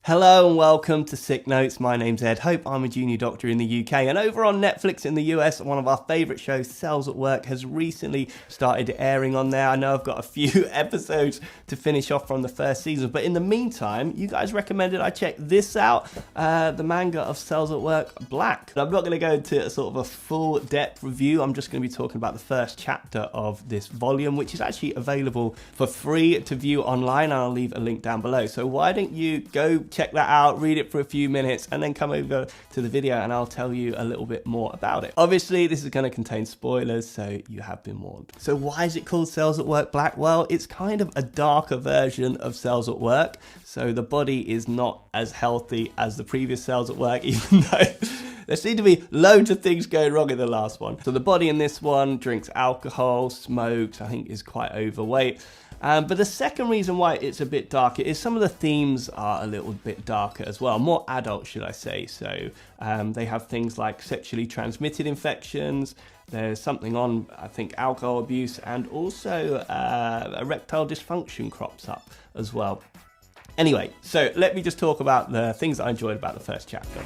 Hello and welcome to Sick Notes. My name's Ed Hope. I'm a junior doctor in the UK, and over on Netflix in the US, one of our favourite shows, Cells at Work, has recently started airing on there. I know I've got a few episodes to finish off from the first season, but in the meantime, you guys recommended I check this out, the manga of Cells at Work Black. I'm not going to go into a sort of a full depth review. I'm just going to be talking about the first chapter of this volume, which is actually available for free to view online, and I'll leave a link down below. So why don't you go check that out, read it for a few minutes, and then come over to the video and I'll tell you a little bit more about it. Obviously, this is going to contain spoilers, so you have been warned. So why is it called Cells at Work Black? Well, it's kind of a darker version of Cells at Work. So the body is not as healthy as the previous Cells at Work, even though there seem to be loads of things going wrong in the last one. So the body in this one drinks alcohol, smokes, I think is quite overweight. But the second reason why it's a bit darker is some of the themes are a little bit darker as well, more adult, should I say. So they have things like sexually transmitted infections. There's something on, I think, alcohol abuse, and also erectile dysfunction crops up as well. Anyway, so let me just talk about the things that I enjoyed about the first chapter.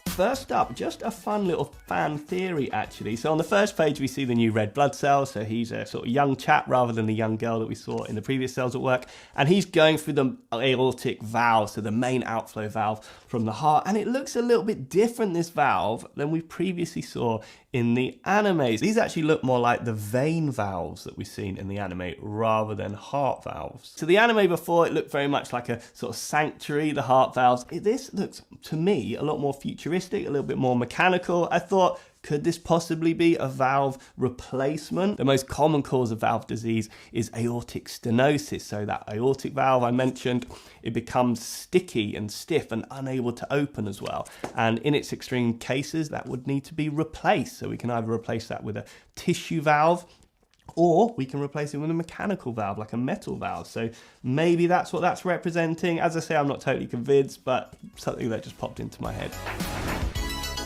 First up, just a fun little fan theory actually. So on the first page we see the new red blood cell, so he's a sort of young chap rather than the young girl that we saw in the previous Cells at Work, and he's going through the aortic valve, so the main outflow valve from the heart, and it looks a little bit different, this valve, than we previously saw in the animes. These actually look more like the vein valves that we've seen in the anime rather than heart valves. So the anime before, it looked very much like a sort of sanctuary, the heart valves. This looks, to me, a lot more futuristic, a little bit more mechanical. I thought, could this possibly be a valve replacement? The most common cause of valve disease is aortic stenosis. So that aortic valve I mentioned, it becomes sticky and stiff and unable to open as well. And in its extreme cases, that would need to be replaced. So we can either replace that with a tissue valve, or we can replace it with a mechanical valve, like a metal valve. So maybe that's what that's representing. As I say, I'm not totally convinced, but something that just popped into my head.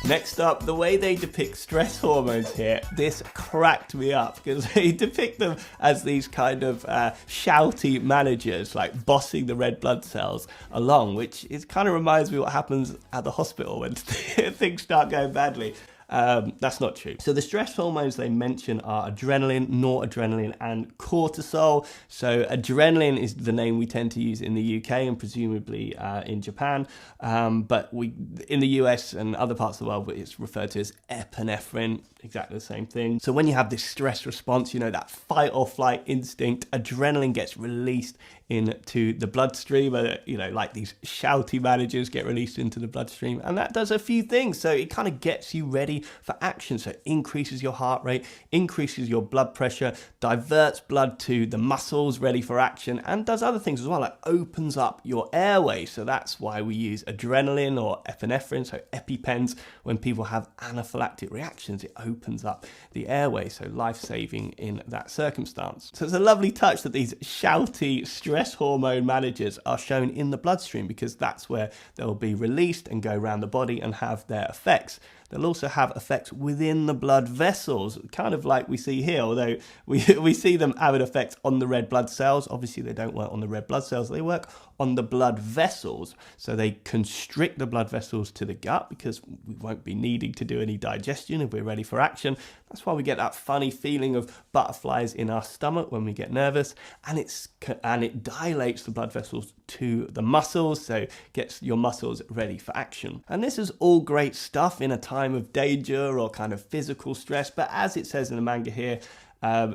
Next up, the way they depict stress hormones here, this cracked me up because they depict them as these kind of shouty managers, like bossing the red blood cells along, which kind of reminds me of what happens at the hospital when things start going badly. That's not true. So the stress hormones they mention are adrenaline, noradrenaline, and cortisol. So adrenaline is the name we tend to use in the UK and presumably in Japan. But in the US and other parts of the world, it's referred to as epinephrine, exactly the same thing. So when you have this stress response, you know, that fight or flight instinct, adrenaline gets released into the bloodstream, you know, like these shouty managers get released into the bloodstream, and that does a few things. So it kind of gets you ready for action. So it increases your heart rate, increases your blood pressure, diverts blood to the muscles ready for action, and does other things as well, like opens up your airway. So that's why we use adrenaline or epinephrine, so EpiPens, when people have anaphylactic reactions. It opens up the airway, so life-saving in that circumstance. So it's a lovely touch that these shouty stress hormone managers are shown in the bloodstream, because that's where they'll be released and go around the body and have their effects. They'll also have effects within the blood vessels, kind of like we see here, although we see them having effects on the red blood cells. Obviously, they don't work on the red blood cells. They work on the blood vessels. So they constrict the blood vessels to the gut, because we won't be needing to do any digestion if we're ready for action. That's why we get that funny feeling of butterflies in our stomach when we get nervous. And it dilates the blood vessels to the muscles, so gets your muscles ready for action. And this is all great stuff in a time of danger or kind of physical stress, but as it says in the manga here,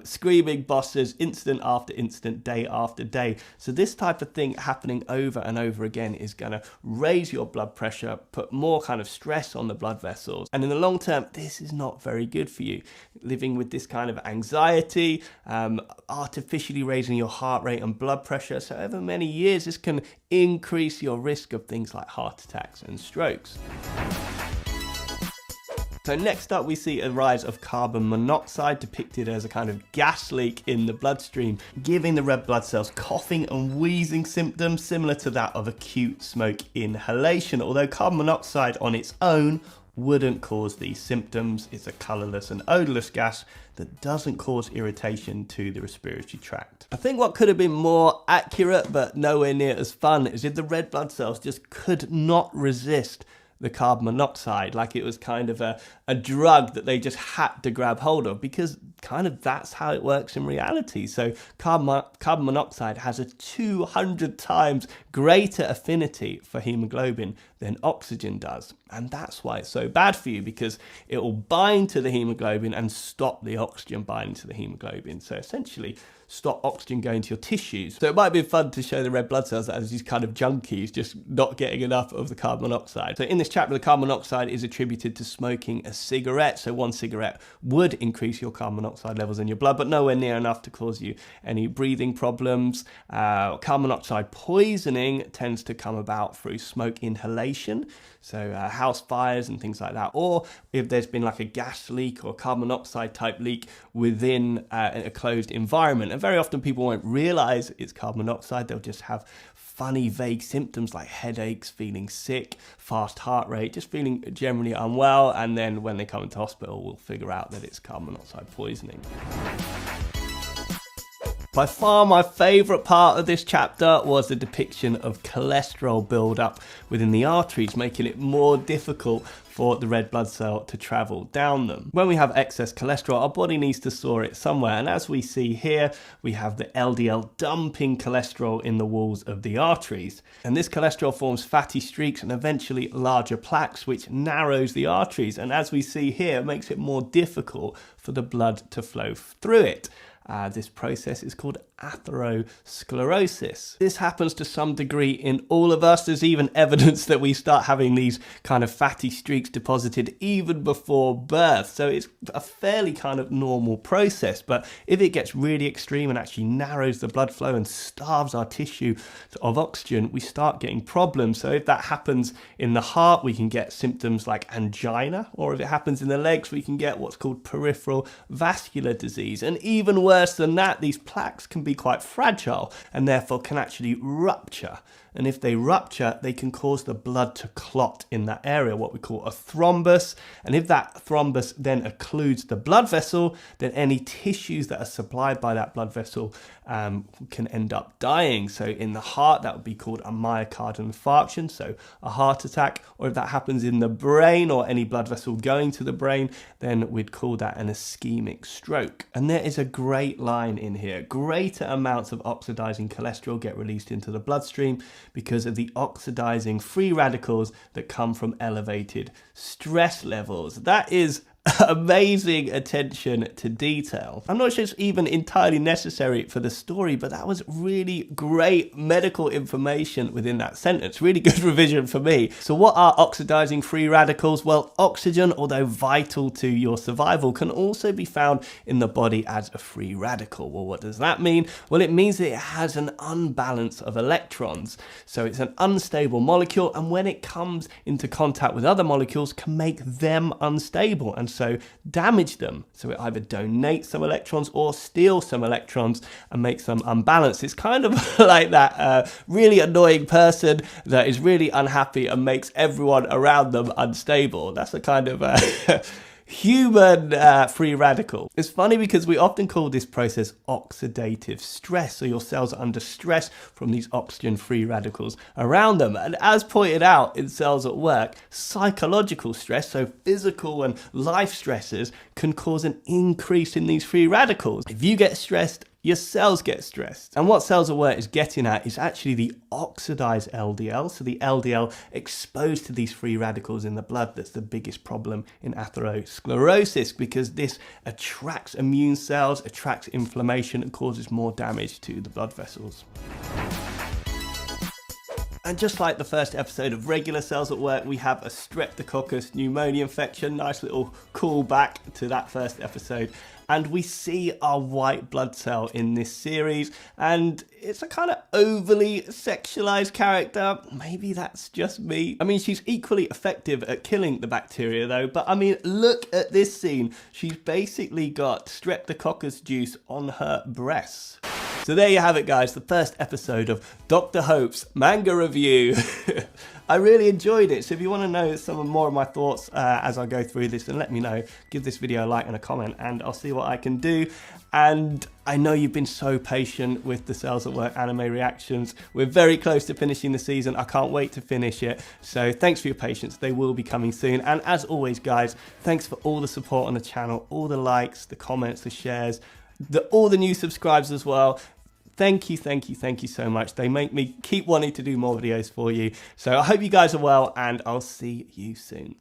screaming bosses incident after incident, day after day. So this type of thing happening over and over again is going to raise your blood pressure, put more kind of stress on the blood vessels, and in the long term this is not very good for you. Living with this kind of anxiety, artificially raising your heart rate and blood pressure, so over many years this can increase your risk of things like heart attacks and strokes. So next up we see a rise of carbon monoxide, depicted as a kind of gas leak in the bloodstream, giving the red blood cells coughing and wheezing symptoms similar to that of acute smoke inhalation, although carbon monoxide on its own wouldn't cause these symptoms. It's a colorless and odorless gas that doesn't cause irritation to the respiratory tract. I think what could have been more accurate but nowhere near as fun is if the red blood cells just could not resist the carbon monoxide, like it was kind of a drug that they just had to grab hold of, because kind of that's how it works in reality. So carbon monoxide has a 200 times greater affinity for hemoglobin than oxygen does. And that's why it's so bad for you, because it will bind to the hemoglobin and stop the oxygen binding to the hemoglobin. So essentially stop oxygen going to your tissues. So it might be fun to show the red blood cells as these kind of junkies just not getting enough of the carbon monoxide. So in this chapter, the carbon monoxide is attributed to smoking a cigarette. So one cigarette would increase your carbon monoxide levels in your blood, but nowhere near enough to cause you any breathing problems. Carbon monoxide poisoning tends to come about through smoke inhalation. So house fires and things like that, or if there's been like a gas leak or carbon monoxide type leak within a closed environment. And very often people won't realize it's carbon monoxide. They'll just have funny, vague symptoms like headaches, feeling sick, fast heart rate, just feeling generally unwell. And then when they come into hospital, we'll figure out that it's carbon monoxide poisoning. By far my favourite part of this chapter was the depiction of cholesterol build-up within the arteries, making it more difficult for the red blood cell to travel down them. When we have excess cholesterol, our body needs to store it somewhere, and as we see here, we have the LDL dumping cholesterol in the walls of the arteries. And this cholesterol forms fatty streaks and eventually larger plaques, which narrows the arteries, and as we see here, it makes it more difficult for the blood to flow through it. This process is called atherosclerosis. This happens to some degree in all of us. There's even evidence that we start having these kind of fatty streaks deposited even before birth. So it's a fairly kind of normal process. But if it gets really extreme and actually narrows the blood flow and starves our tissue of oxygen, we start getting problems. So if that happens in the heart, we can get symptoms like angina, or if it happens in the legs, we can get what's called peripheral vascular disease. And even worse than that, these plaques can be quite fragile and therefore can actually rupture. And if they rupture, they can cause the blood to clot in that area, what we call a thrombus. And if that thrombus then occludes the blood vessel, then any tissues that are supplied by that blood vessel can end up dying. So in the heart, that would be called a myocardial infarction, so a heart attack. Or if that happens in the brain or any blood vessel going to the brain, then we'd call that an ischemic stroke. And there is a great line in here. Greater amounts of oxidizing cholesterol get released into the bloodstream because of the oxidizing free radicals that come from elevated stress levels. That is amazing attention to detail. I'm not sure it's even entirely necessary for the story, but that was really great medical information within that sentence. Really good revision for me. So what are oxidizing free radicals? Well, oxygen, although vital to your survival, can also be found in the body as a free radical. Well, what does that mean? Well, it means that it has an unbalance of electrons. So it's an unstable molecule, and when it comes into contact with other molecules, can make them unstable and so damage them. So it either donates some electrons or steals some electrons and makes them unbalanced. It's kind of like that really annoying person that is really unhappy and makes everyone around them unstable. That's a kind of human free radical. It's funny because we often call this process oxidative stress. So your cells are under stress from these oxygen free radicals around them. And as pointed out in Cells at Work, psychological stress, so physical and life stresses, can cause an increase in these free radicals. If you get stressed, your cells get stressed. And what Cells at Work is getting at is actually the oxidized LDL. So the LDL exposed to these free radicals in the blood, that's the biggest problem in atherosclerosis, because this attracts immune cells, attracts inflammation, and causes more damage to the blood vessels. And just like the first episode of regular Cells at Work, we have a streptococcus pneumonia infection. Nice little callback to that first episode. And we see our white blood cell in this series, and it's a kind of overly sexualized character. Maybe that's just me. I mean, she's equally effective at killing the bacteria though, but I mean, look at this scene. She's basically got streptococcus juice on her breasts. So there you have it, guys, the first episode of Dr. Hope's manga review. I really enjoyed it, so if you want to know some more of my thoughts as I go through this, then let me know. Give this video a like and a comment, and I'll see what I can do. And I know you've been so patient with the Cells at Work anime reactions. We're very close to finishing the season. I can't wait to finish it. So thanks for your patience. They will be coming soon. And as always, guys, thanks for all the support on the channel, all the likes, the comments, the shares, all the new subscribers as well. Thank you so much. They make me keep wanting to do more videos for you. So I hope you guys are well, and I'll see you soon.